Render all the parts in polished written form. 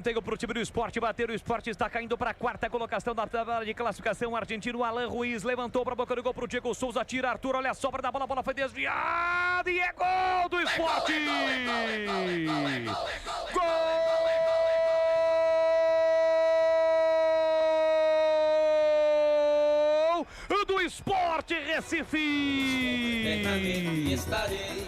escanteio para o time do Sport bater. O Sport está caindo para a quarta colocação da tabela de classificação. O argentino Alan Ruiz levantou para a boca do gol para o Diego Souza. Tira Arthur, olha a sobra da bola. A bola foi desviada e é gol do Sport! Gol do Sport Recife! Estarei.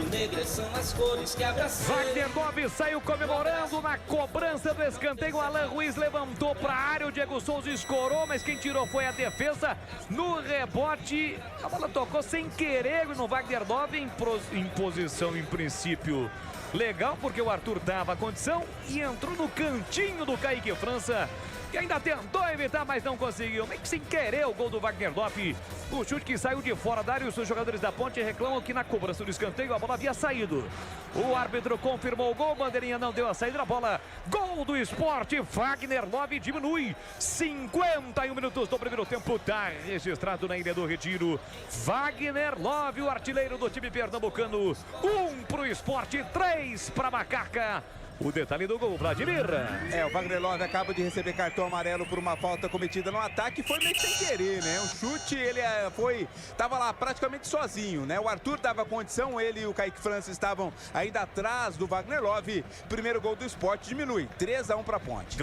Negras são as cores que abracei. Wagner Love saiu comemorando na cobrança do escanteio. Alan Ruiz levantou para a área. O Diego Souza escorou, mas quem tirou foi a defesa. No rebote, a bola tocou sem querer no Wagner Love em posição, em princípio, legal, porque o Arthur dava a condição e entrou no cantinho do Kaique França, que ainda tentou evitar, mas não conseguiu. Meio que sem querer o gol do Wagner Love. O chute que saiu de fora da área. Os jogadores da Ponte reclamam que na cobrança do escanteio a bola havia saído. O árbitro confirmou o gol. Bandeirinha não deu a saída da bola. Gol do Sport. Wagner Love diminui. 51 minutos do primeiro tempo. Está registrado na Ilha do Retiro. Wagner Love, o artilheiro do time pernambucano. 1 para o Sport, 3 para a Macaca. O detalhe do gol, Vladimir. O Wagner Love acaba de receber cartão amarelo por uma falta cometida no ataque. Foi meio que sem querer, né? O chute, ele tava lá praticamente sozinho, né? O Arthur dava condição, ele e o Kaique França estavam ainda atrás do Wagner Love. Primeiro gol do Sport diminui, 3-1 para a Ponte.